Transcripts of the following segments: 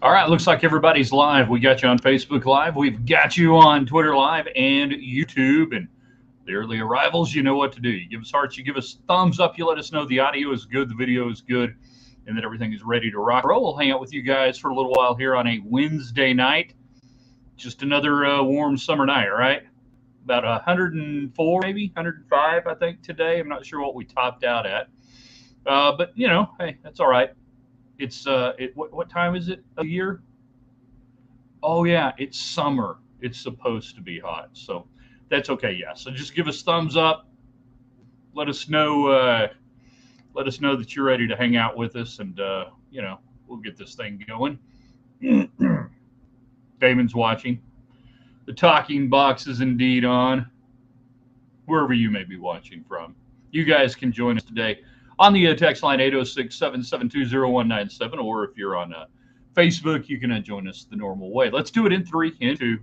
All right, looks like everybody's live. We got you on Facebook Live. We've got you on Twitter Live and YouTube. And the early arrivals, you know what to do. You give us hearts, you give us thumbs up, you let us know the audio is good, the video is good, and that everything is ready to rock and roll. We'll hang out with you guys for a little while here on a Wednesday night. Just another warm summer night, right? About 104, maybe 105, I think, today. I'm not sure what we topped out at. But, hey, that's all right. It's what time is it of year? Oh yeah, it's summer. It's supposed to be hot, so that's okay. Yeah. So just give us thumbs up. Let us know. Let us know that you're ready to hang out with us, and we'll get this thing going. Damon's watching. The talking box is indeed on. Wherever you may be watching from, you guys can join us today on the text line 806-772-0197, or if you're on Facebook, you can join us the normal way. Let's do it in 3 and 2.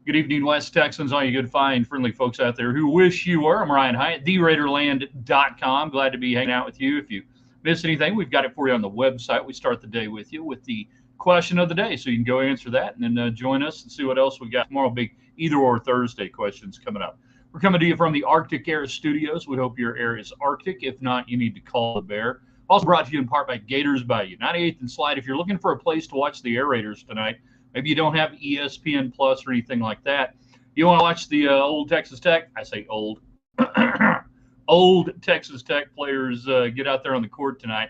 Good evening, West Texans, all you good, fine, friendly folks out there who wish you were. I'm Ryan Hyatt, TheRaiderland.com. Glad to be hanging out with you. If you miss anything, we've got it for you on the website. We start the day with you with the question of the day, so you can go answer that and then join us and see what else we got tomorrow. Big either or Thursday questions coming up. We're coming to you from the Arctic Air Studios. We hope your air is Arctic. If not, you need to call the bear. Also brought to you in part by Gators Bayou, 98th and Slide. If you're looking for a place to watch the Air Raiders tonight, maybe you don't have ESPN Plus or anything like that. You want to watch the old Texas Tech? I say old. Old Texas Tech players get out there on the court tonight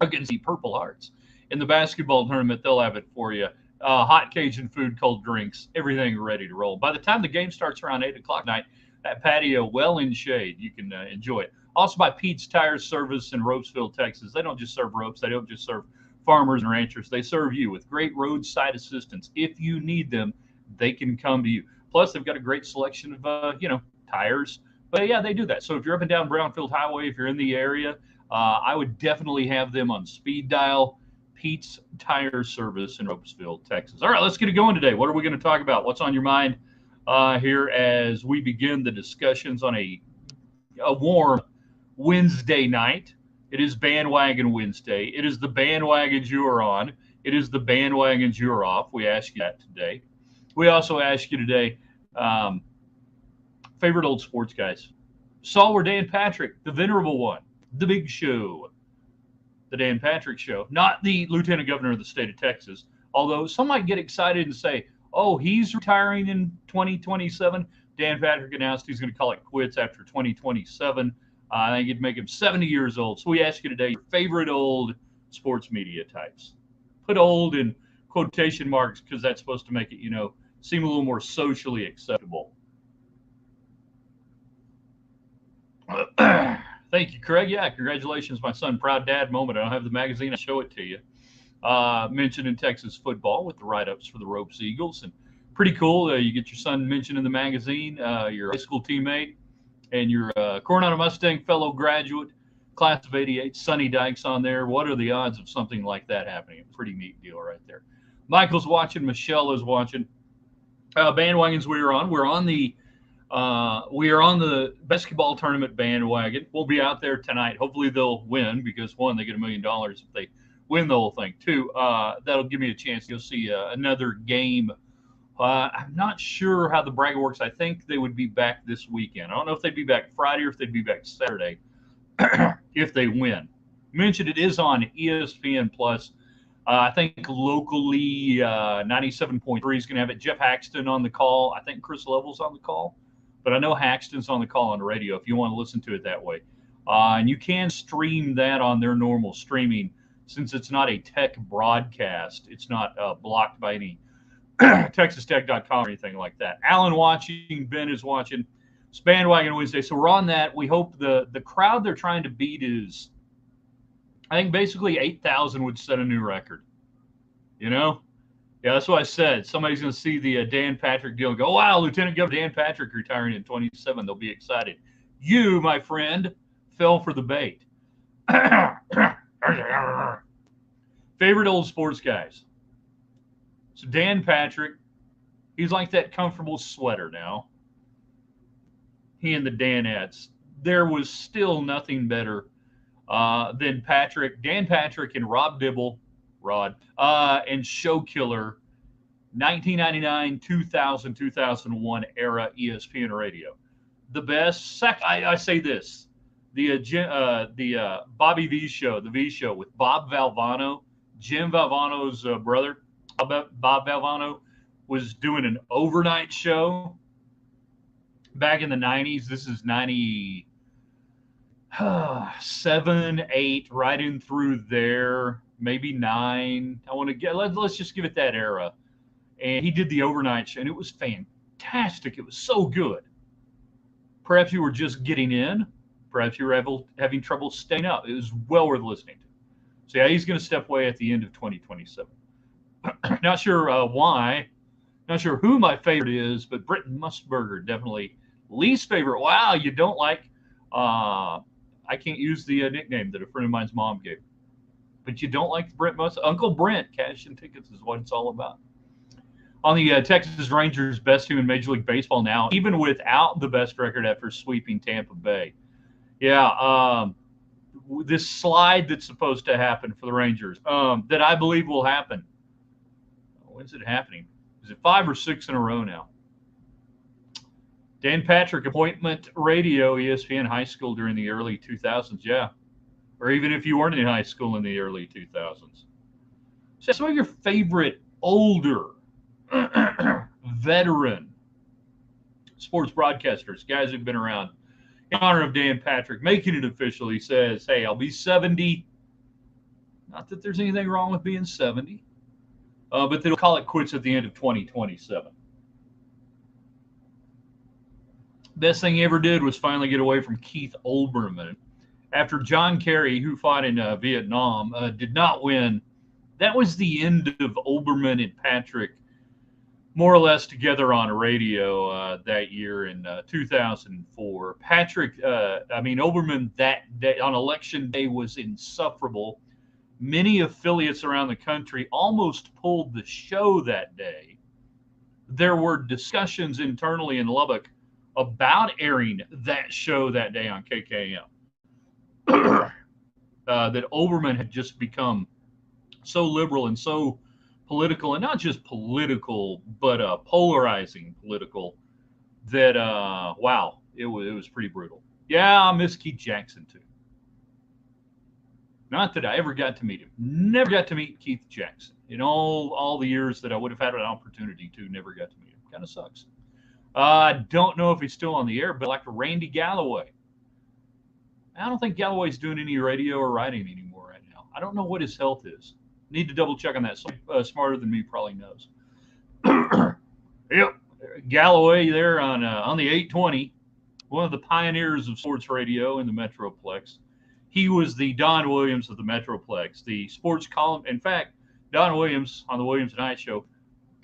against the Purple Hearts. In the basketball tournament, they'll have it for you. Hot Cajun food, cold drinks, everything ready to roll. By the time the game starts around 8 o'clock tonight, that patio well in shade, you can enjoy it. Also by Pete's Tire Service in Ropesville, Texas. They don't just serve ropes. They don't just serve farmers and ranchers. They serve you with great roadside assistance. If you need them, they can come to you. Plus, they've got a great selection of, tires. But, yeah, they do that. So if you're up and down Brownfield Highway, if you're in the area, I would definitely have them on speed dial. Pete's Tire Service in Ropesville, Texas. All right, let's get it going today. What are we going to talk about? What's on your mind here as we begin the discussions on a warm Wednesday night? It is Bandwagon Wednesday. It is the bandwagons you are on. It is the bandwagons you are off. We ask you that today. We also ask you today, favorite old sports guys. Saw where Dan Patrick, the venerable one, the big show. The Dan Patrick Show, not the Lieutenant Governor of the state of Texas, although some might get excited and say, oh, he's retiring in 2027. Dan Patrick announced he's going to call it quits after 2027. I think it'd make him 70 years old. So we ask you today, your favorite old sports media types. Put old in quotation marks because that's supposed to make it, seem a little more socially acceptable. Thank you, Craig. Yeah, congratulations, my son. Proud dad moment. I don't have the magazine. I'll show it to you. Mentioned in Texas football with the write-ups for the Ropes Eagles. And pretty cool. You get your son mentioned in the magazine, your high school teammate, and your Coronado Mustang fellow graduate, class of 88, Sonny Dykes on there. What are the odds of something like that happening? A pretty neat deal right there. Michael's watching. Michelle is watching. Bandwagons we're on. We are on the basketball tournament bandwagon. We'll be out there tonight. Hopefully they'll win because, one, they get $1 million if they win the whole thing. Two, that'll give me a chance to go see another game. I'm not sure how the bracket works. I think they would be back this weekend. I don't know if they'd be back Friday or if they'd be back Saturday if they win. Mentioned it is on ESPN Plus. I think locally 97.3 is going to have it. Jeff Haxton on the call. I think Chris Level's on the call. But I know Haxton's on the call on the radio if you want to listen to it that way. And you can stream that on their normal streaming since it's not a tech broadcast. It's not blocked by any TexasTech.com or anything like that. Alan watching. Ben is watching. It's Bandwagon Wednesday. So we're on that. We hope the crowd they're trying to beat is, I think, basically 8,000 would set a new record. Yeah, that's what I said. Somebody's going to see the Dan Patrick deal and go, wow, Lieutenant Governor Dan Patrick retiring in 27. They'll be excited. You, my friend, fell for the bait. Favorite old sports guys. So Dan Patrick, he's like that comfortable sweater now. He and the Danettes. There was still nothing better than Dan Patrick and Rob Dibble Rod. And Show Killer, 1999, 2000, 2001 era ESPN radio. The best. I say this: the Bobby V show, the V show with Bob Valvano, Jim Valvano's brother. Bob Valvano was doing an overnight show back in the 90s. This is 97, 8, right in through there, maybe 9. I want to get let's just give it that era. And he did the overnight show, and it was fantastic. It was so good. Perhaps you were just getting in. Perhaps you were having trouble staying up. It was well worth listening to. So yeah, he's going to step away at the end of 2027. Not sure why. Not sure who my favorite is, but Britton Musburger, definitely least favorite. Wow, you don't like. I can't use the nickname that a friend of mine's mom gave. But you don't like Brent Uncle Brent. Cash and tickets is what it's all about. On the Texas Rangers' best team in Major League Baseball now, even without the best record after sweeping Tampa Bay. Yeah, this slide that's supposed to happen for the Rangers, that I believe will happen. When's it happening? Is it 5 or 6 in a row now? Dan Patrick, appointment radio, ESPN high school during the early 2000s, yeah. Or even if you weren't in high school in the early 2000s. So some of your favorite older veteran sports broadcasters, guys who've been around. In honor of Dan Patrick, making it official, he says, hey, I'll be 70. Not that there's anything wrong with being 70, but they'll call it quits at the end of 2027. Best thing he ever did was finally get away from Keith Olbermann. After John Kerry, who fought in Vietnam, did not win, that was the end of Olbermann and Patrick more or less together on radio that year in 2004. Olbermann that day, on election day, was insufferable. Many affiliates around the country almost pulled the show that day. There were discussions internally in Lubbock about airing that show that day on KKM. That Olbermann had just become so liberal and so political, and not just political, but polarizing political, that wow, it was pretty brutal. Yeah, I miss Keith Jackson too. Not that I ever got to meet him. Never got to meet Keith Jackson. In all the years that I would have had an opportunity to, never got to meet him. Kind of sucks. I don't know if he's still on the air, but like Randy Galloway. I don't think Galloway's doing any radio or writing anymore right now. I don't know what his health is. Need to double check on that. Someone smarter than me probably knows. Yep, Galloway there on the 820, one of the pioneers of sports radio in the Metroplex. He was the Don Williams of the Metroplex, the sports column. In fact, Don Williams on the Williams Night Show,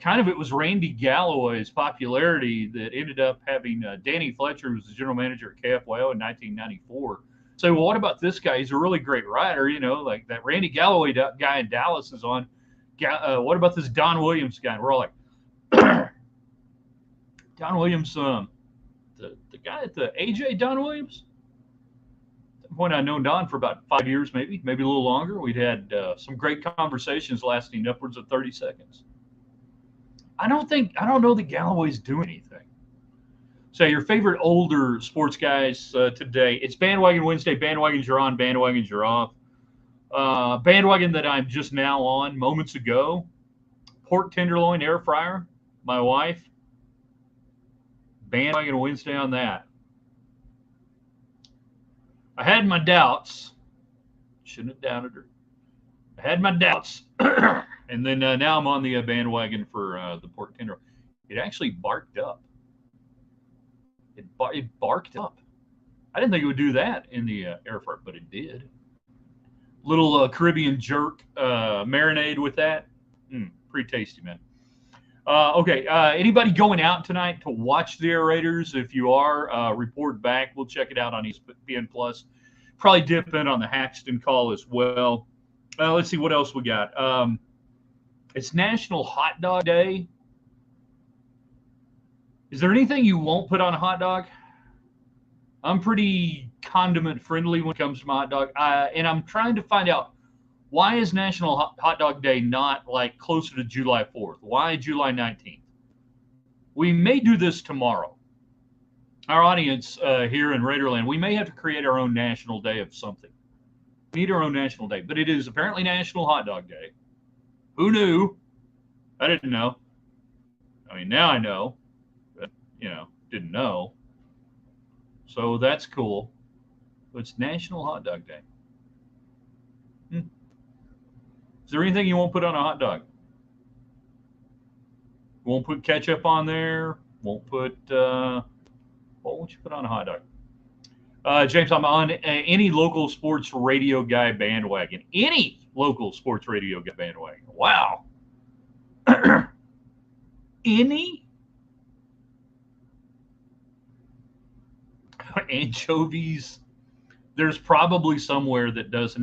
it was Randy Galloway's popularity that ended up having Danny Fletcher, who was the general manager at KFYO in 1994. So, well, what about this guy? He's a really great writer, like that Randy Galloway guy in Dallas is on. What about this Don Williams guy? And we're all like, Don Williams, the guy at the AJ Don Williams? At that point, I'd known Don for about 5 years, maybe a little longer. We'd had some great conversations lasting upwards of 30 seconds. I don't know that Galloway's doing anything. So your favorite older sports guys today, it's Bandwagon Wednesday. Bandwagons are on, bandwagons are off. Bandwagon that I'm just now on moments ago, pork tenderloin air fryer, my wife. Bandwagon Wednesday on that. I had my doubts. Shouldn't have doubted her. I had my doubts. And then now I'm on the bandwagon for the pork tenderloin. It actually barked up. It barked up. I didn't think it would do that in the air fryer, but it did. Little Caribbean jerk marinade with that. Pretty tasty, man. Okay, anybody going out tonight to watch the Air Raiders? If you are, report back. We'll check it out on ESPN Plus. Probably dip in on the Haxton call as well. Let's see what else we got. It's National Hot Dog Day. Is there anything you won't put on a hot dog? I'm pretty condiment friendly when it comes to my hot dog. And I'm trying to find out Why is National Hot Dog Day not like closer to July 4th? Why July 19th? We may do this tomorrow. Our audience here in Raiderland, we may have to create our own national day of something. We need our own national day, but it is apparently National Hot Dog Day. Who knew? I didn't know. I mean, now I know, but, didn't know. So that's cool. So it's National Hot Dog Day. Is there anything you won't put on a hot dog? Won't put ketchup on there. Won't put, what won't you put on a hot dog? James, I'm on any local sports radio guy bandwagon. Any local sports radio guy bandwagon. Wow. Any? Anchovies. There's probably somewhere that does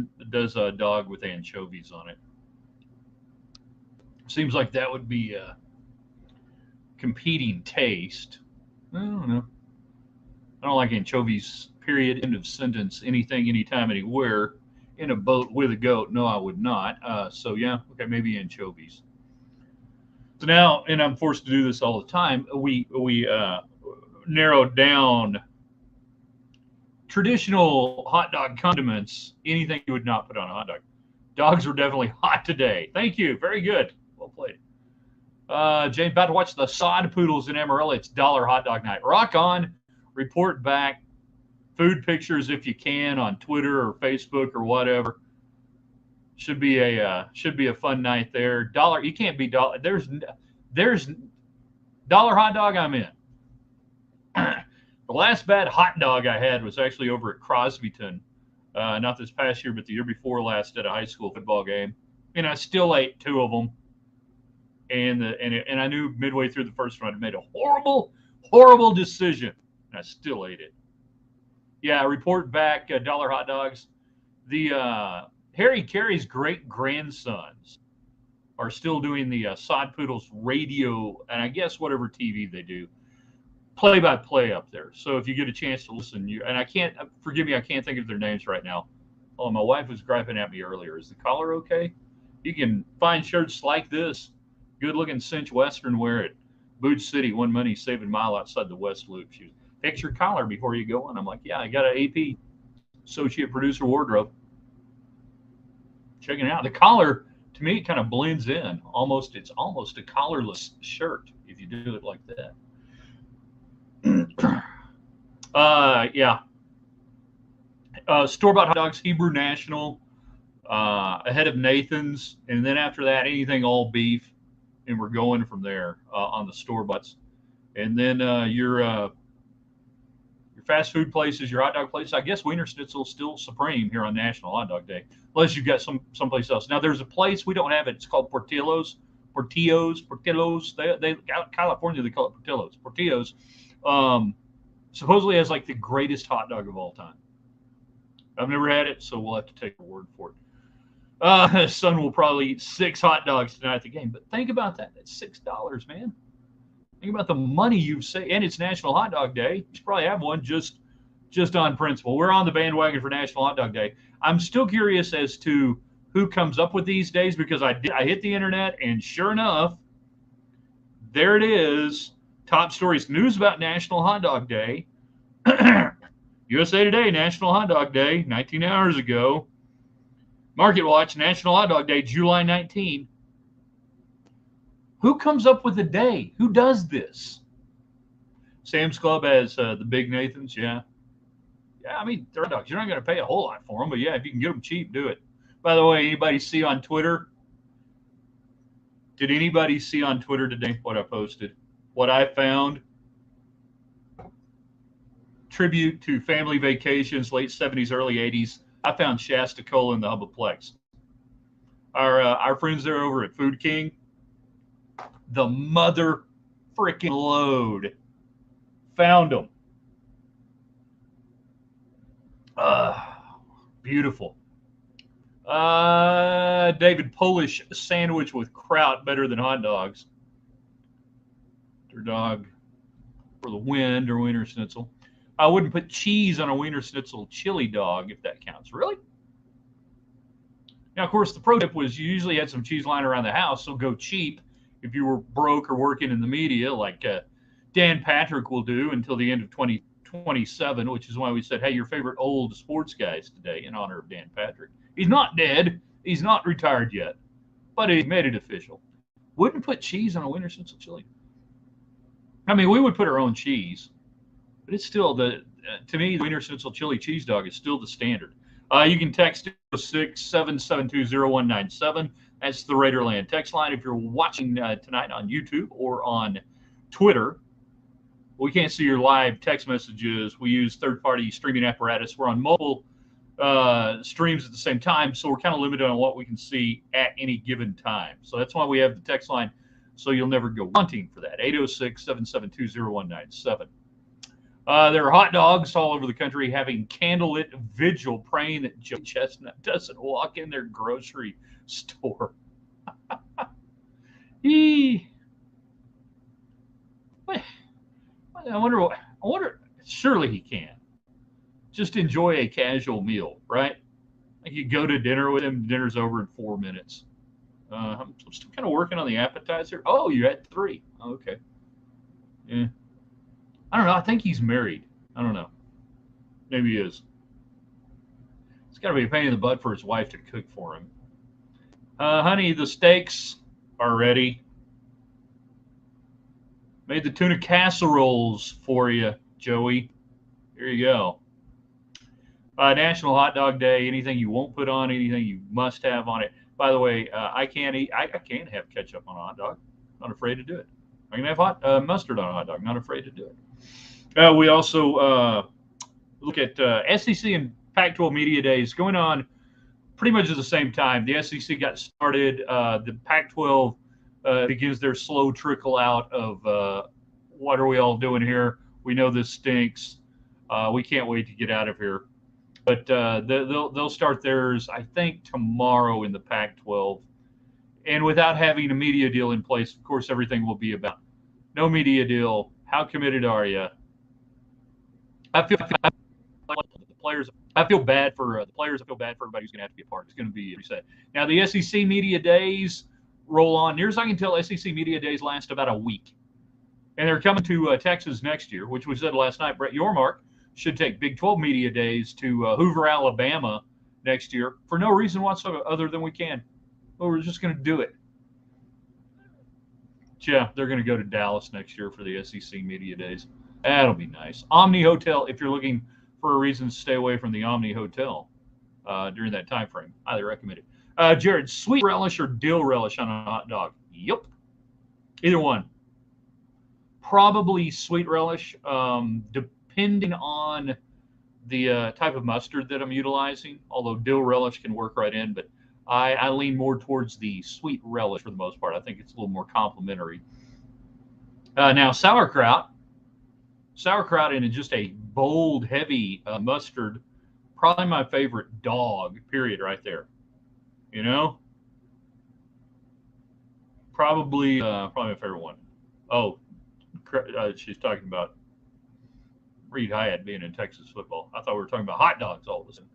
a dog with anchovies on it. Seems like that would be a competing taste. I don't know. I don't like anchovies, period, end of sentence, anything, anytime, anywhere, in a boat with a goat. No, I would not. So, yeah, okay, maybe anchovies. So now, and I'm forced to do this all the time, we narrowed down traditional hot dog condiments, anything you would not put on a hot dog. Dogs were definitely hot today. Thank you. Very good. Well played. James, about to watch the Sod Poodles in Amarillo. It's $1 hot dog night. Rock on. Report back. Food pictures if you can on Twitter or Facebook or whatever. Should be a fun night there. Dollar. You can't be dollar. There's $1 hot dog. I'm in. The last bad hot dog I had was actually over at Crosbyton. Not this past year, but the year before last at a high school football game. And I still ate 2 of them. And I knew midway through the first one I'd made a horrible decision. And I still ate it. Yeah, report back, $1 hot dogs. The Harry Carey's great grandsons are still doing the Sod Poodles radio, and I guess whatever TV they do, play-by-play up there. So if you get a chance to listen, and I can't, forgive me, I can't think of their names right now. Oh, my wife was griping at me earlier. Is the collar okay? You can find shirts like this, good-looking cinch Western wear it. Boots City, 1 money, saving mile outside the West Loop. She was, fix your collar before you go on. I'm like, yeah, I got an AP, associate producer wardrobe. Checking it out. The collar, to me, kind of blends in. It's almost a collarless shirt if you do it like that. Yeah. Store-bought hot dogs, Hebrew National, ahead of Nathan's, and then after that, anything all beef, and we're going from there on the store-boughts. And then your fast food places, your hot dog places. I guess Wiener Schnitzel's still supreme here on National Hot Dog Day, unless you've got someplace else. Now there's a place we don't have it. It's called Portillo's. They California they call it Portillo's. Supposedly has like the greatest hot dog of all time. I've never had it, so we'll have to take a word for it. Son will probably eat 6 hot dogs tonight at the game, but think about that. That's $6, man. Think about the money you've saved, and it's National Hot Dog Day. You should probably have one just on principle. We're on the bandwagon for National Hot Dog Day. I'm still curious as to who comes up with these days because I hit the internet, and sure enough, there it is. Top stories, news about National Hot Dog Day. USA Today, National Hot Dog Day, 19 hours ago. Market Watch, National Hot Dog Day, July 19. Who comes up with a day? Who does this? Sam's Club has the Big Nathans, yeah. Yeah, I mean, they're dogs. You're not going to pay a whole lot for them, but yeah, if you can get them cheap, do it. By the way, anybody see on Twitter? Did anybody see on Twitter today what I posted? What I found? Tribute to family vacations, late 70s, early 80s. I found Shasta Cola in the Hubbaplex. Our friends there over at Food King, the mother freaking load, found them. Beautiful. David, Polish sandwich with kraut better than hot dogs. Their dog for the wind or Wiener Schnitzel. I wouldn't put cheese on a Wiener Schnitzel chili dog if that counts. Really? Now, of course, the pro tip was you usually had some cheese lying around the house, so go cheap if you were broke or working in the media, like Dan Patrick will do until the end of 2027, which is why we said, hey, your favorite old sports guys today in honor of Dan Patrick. He's not dead. He's not retired yet, but he made it official. Wouldn't put cheese on a winter schnitzel chili. I mean, we would put our own cheese, but it's still to me, the winter schnitzel chili cheese dog is still the standard. You can text 677720197. That's the Raiderland text line. If you're watching tonight on YouTube or on Twitter, we can't see your live text messages. We use third-party streaming apparatus. We're on mobile streams at the same time, so we're kind of limited on what we can see at any given time. So that's why we have the text line, so you'll never go wanting for that. 806-772-0197. There are hot dogs all over the country having candlelit vigil, praying that Joe Chestnut doesn't walk in their grocery store. I wonder, surely he can. Just enjoy a casual meal, right? Like you go to dinner with him, dinner's over in 4 minutes. I'm still kind of working on the appetizer. Oh, you had 3. Okay. Yeah. I don't know. I think he's married. I don't know. Maybe he is. It's got to be a pain in the butt for his wife to cook for him. Honey, the steaks are ready. Made the tuna casseroles for you, Joey. Here you go. National Hot Dog Day. Anything you won't put on, anything you must have on it. By the way, I can't have ketchup on a hot dog. Not afraid to do it. I can have mustard on a hot dog. Not afraid to do it. We also look at SEC and Pac-12 Media Days going on pretty much at the same time. The SEC got started. The Pac-12 begins their slow trickle out of what are we all doing here? We know this stinks. We can't wait to get out of here. But they'll start theirs, I think, tomorrow in the Pac-12. And without having a media deal in place, of course, everything will be about no media deal. How committed are you? I feel bad for the players. I feel bad for everybody who's going to have to be a part. It's going to be reset. Now, the SEC Media Days roll on. Near as I can tell, SEC Media Days last about a week. And they're coming to Texas next year, which we said last night. Brett Yormark should take Big 12 Media Days to Hoover, Alabama next year for no reason whatsoever other than we can. Well, we're just going to do it. Yeah, they're going to go to Dallas next year for the SEC Media Days. That'll be nice. Omni Hotel, if you're looking for a reason to stay away from the Omni Hotel during that time frame, highly recommend it. Jared, sweet relish or dill relish on a hot dog? Yep. Either one. Probably sweet relish, depending on the type of mustard that I'm utilizing, although dill relish can work right in, but I lean more towards the sweet relish for the most part. I think it's a little more complimentary. Now, sauerkraut in just a bold, heavy mustard, probably my favorite dog, period, right there. You know? Probably my favorite one. Oh, she's talking about Reed Hyatt being in Texas football. I thought we were talking about hot dogs all of a sudden.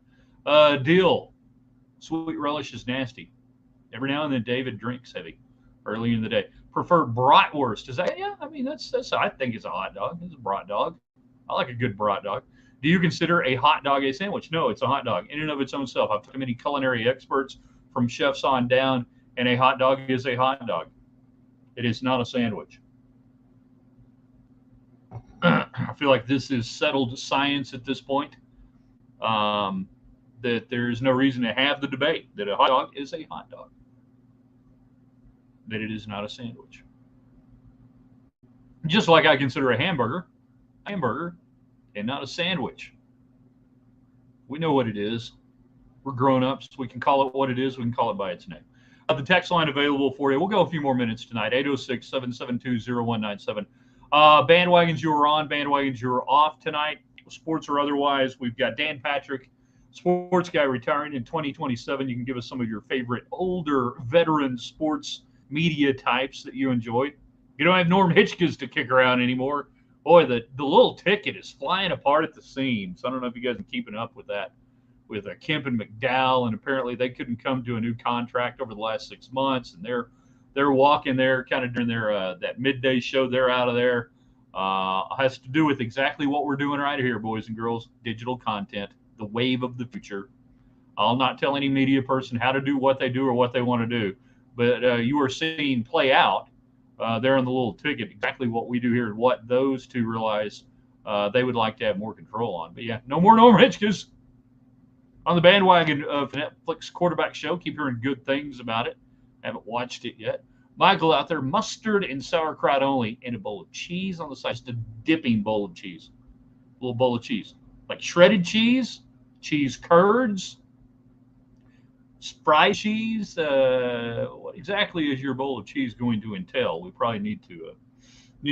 Dill. Sweet relish is nasty. Every now and then David drinks heavy early in the day. Prefer bratwurst. Is that, yeah, I mean, that's I think it's a hot dog. It's a brat dog. I like a good brat dog. Do you consider a hot dog a sandwich? No, it's a hot dog in and of its own self. I've talked to many culinary experts from chefs on down, and a hot dog is a hot dog. It is not a sandwich. I feel like this is settled science at this point. That there is no reason to have the debate that a hot dog is a hot dog, that it is not a sandwich. Just like I consider a hamburger and not a sandwich. We know what it is. We're grown-ups. We can call it what it is. We can call it by its name. The text line available for you. We'll go a few more minutes tonight. 806-772-0197. Bandwagons you are on, bandwagons you are off tonight, sports or otherwise. We've got Dan Patrick, sports guy, retiring in 2027. You can give us some of your favorite older veteran sports media types that you enjoy. You don't have Norm Hitchkes to kick around anymore. Boy, the little ticket is flying apart at the seams. I don't know if you guys are keeping up with that. with Kemp and McDowell, and apparently they couldn't come to a new contract over the last 6 months, and they're walking there kind of during their that midday show. They're out of there. Has to do with exactly what we're doing right here, boys and girls. Digital content, the wave of the future. I'll not tell any media person how to do what they do or what they want to do, but you are seeing play out there on the little ticket exactly what we do here and what those two realize they would like to have more control on. But yeah, no more Norm Hitchkes on the Bandwagon of Netflix quarterback show. Keep hearing good things about it. Haven't watched it yet. Michael out there, mustard and sauerkraut only, and a bowl of cheese on the side. Just a dipping bowl of cheese. A little bowl of cheese. Like shredded cheese, cheese curds, fried cheese. What exactly is your bowl of cheese going to entail? We probably need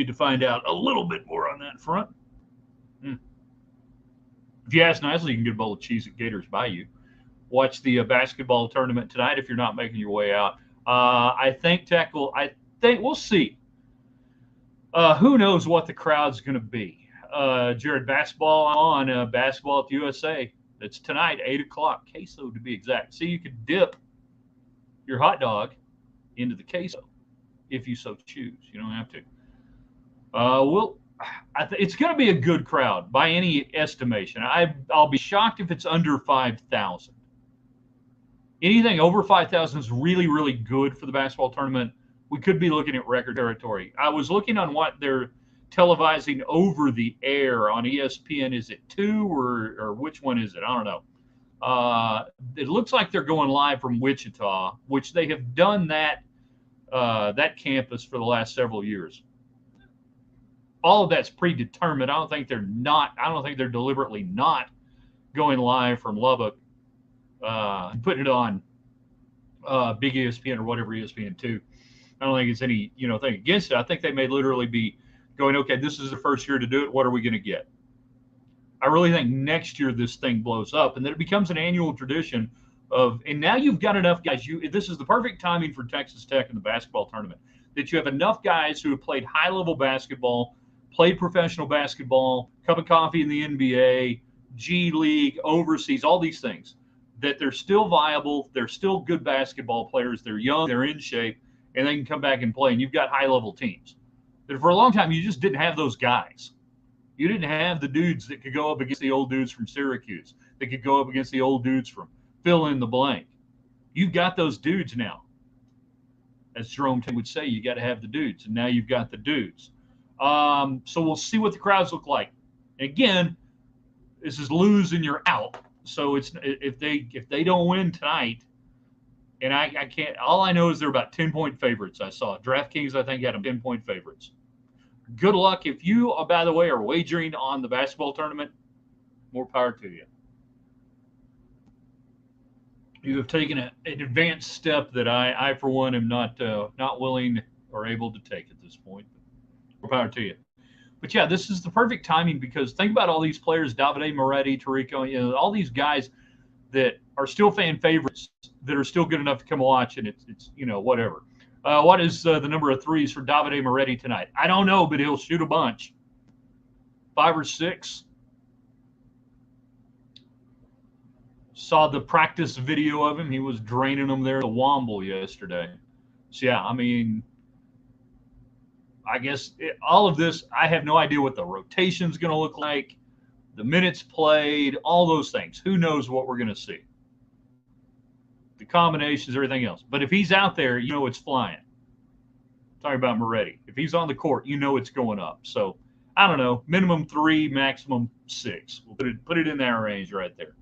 to find out a little bit more on that front. If you ask nicely, you can get a bowl of cheese at Gators Bayou. Watch the basketball tournament tonight if you're not making your way out. I think we'll see. Who knows what the crowd's going to be? Jared, basketball on Basketball at the USA. It's tonight, 8 o'clock. Queso to be exact. See, you could dip your hot dog into the queso if you so choose. You don't have to. It's going to be a good crowd by any estimation. I'll be shocked if it's under 5,000. Anything over 5,000 is really, really good for the basketball tournament. We could be looking at record territory. I was looking on what they're televising over the air on ESPN. Is it 2 or which one is it? I don't know. It looks like they're going live from Wichita, which they have done that campus for the last several years. All of that's predetermined. I don't think they're deliberately not going live from Lubbock, putting it on big ESPN or whatever ESPN 2. I don't think it's any thing against it. I think they may literally be going, okay, this is the first year to do it. What are we going to get? I really think next year this thing blows up, and then it becomes an annual tradition and now you've got enough guys. This is the perfect timing for Texas Tech in the basketball tournament, that you have enough guys who have played high-level basketball, played professional basketball, cup of coffee in the NBA, G League, overseas, all these things, that they're still viable. They're still good basketball players. They're young. They're in shape, and they can come back and play. And you've got high-level teams. But for a long time, you just didn't have those guys. You didn't have the dudes that could go up against the old dudes from Syracuse, that could go up against the old dudes from fill in the blank. You've got those dudes now. As Jerome would say, you got to have the dudes, and now you've got the dudes. So we'll see what the crowds look like. And again, this is lose and you're out. So it's if they don't win tonight, and I can't. All I know is they're about 10-point favorites. I saw DraftKings. I think had them 10-point favorites. Good luck if you, by the way, are wagering on the basketball tournament. More power to you. You have taken an advanced step that I for one, am not willing or able to take at this point. More power to you. But yeah, this is the perfect timing because think about all these players: Davide Moretti, Tarico, all these guys that are still fan favorites that are still good enough to come watch, and it's whatever. What is the number of threes for Davide Moretti tonight? I don't know, but he'll shoot a bunch. 5 or 6. Saw the practice video of him. He was draining them there at the Womble yesterday. So, yeah, I mean, I guess all of this, I have no idea what the rotation's going to look like, the minutes played, all those things. Who knows what we're going to see? The combinations, everything else. But if he's out there, it's flying. Talking about Moretti. If he's on the court, it's going up. So, I don't know, minimum 3, maximum 6. We'll put it in that range right there.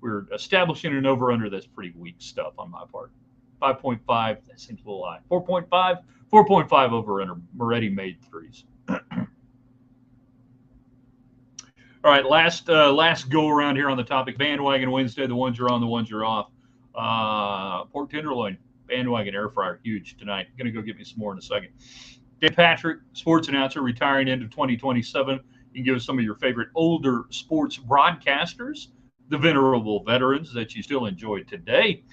We're establishing an over-under that's pretty weak stuff on my part. 5.5, that seems a little high. 4.5 over-under. Moretti made threes. All right, last go around here on the topic. Bandwagon Wednesday, the ones you're on, the ones you're off. Pork tenderloin, Bandwagon air fryer, huge tonight. I'm going to go get me some more in a second. Dave Patrick, sports announcer, retiring into 2027. You can give us some of your favorite older sports broadcasters, the venerable veterans that you still enjoy today.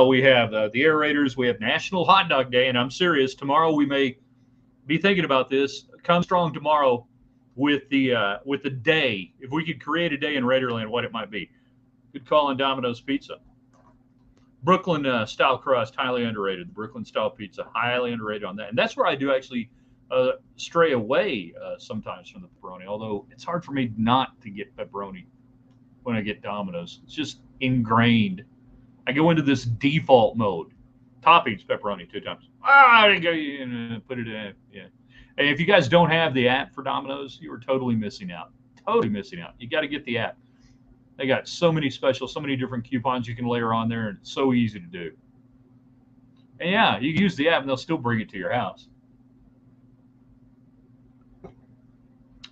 We have the Air Raiders. We have National Hot Dog Day, and I'm serious. Tomorrow we may be thinking about this. Come strong tomorrow with the day. If we could create a day in Raiderland, what it might be. Good call on Domino's Pizza. Brooklyn style crust, highly underrated. The Brooklyn style pizza, highly underrated on that. And that's where I do actually stray away sometimes from the pepperoni, although it's hard for me not to get pepperoni when I get Domino's. It's just ingrained. I go into this default mode. Toppings, pepperoni, 2 times. I go put it in. Yeah. And if you guys don't have the app for Domino's, you are totally missing out. Totally missing out. You got to get the app. They got so many specials, so many different coupons you can layer on there, and it's so easy to do. And yeah, you can use the app, and they'll still bring it to your house.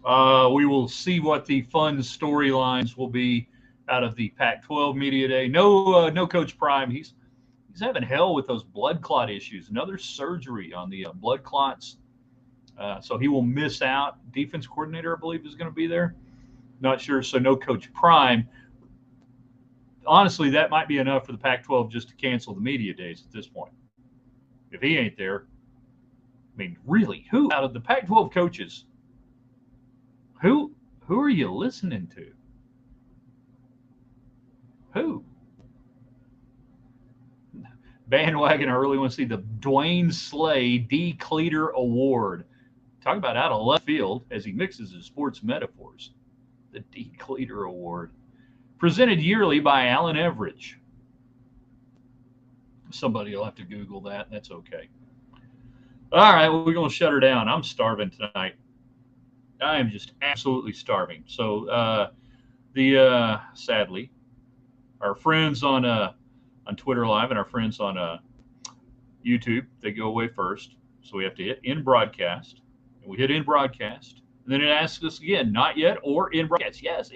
We will see what the fun storylines will be out of the Pac-12 media day. No Coach Prime. He's having hell with those blood clot issues. Another surgery on the blood clots. So he will miss out. Defense coordinator, I believe, is going to be there. Not sure. So no Coach Prime. Honestly, that might be enough for the Pac-12 just to cancel the media days at this point. If he ain't there, I mean, really, who out of the Pac-12 coaches, who are you listening to? Who? Bandwagon, I really want to see the Dwayne Slay D. Cleater Award. Talk about out of left field as he mixes his sports metaphors. The D. Cleater Award. Presented yearly by Alan Everidge. Somebody will have to Google that. That's okay. All right, well, we're going to shut her down. I'm starving tonight. I am just absolutely starving. So, sadly, our friends on Twitter Live and our friends on YouTube, they go away first. So we have to hit in broadcast. And we hit in broadcast. And then it asks us again, not yet or in broadcast. Yes,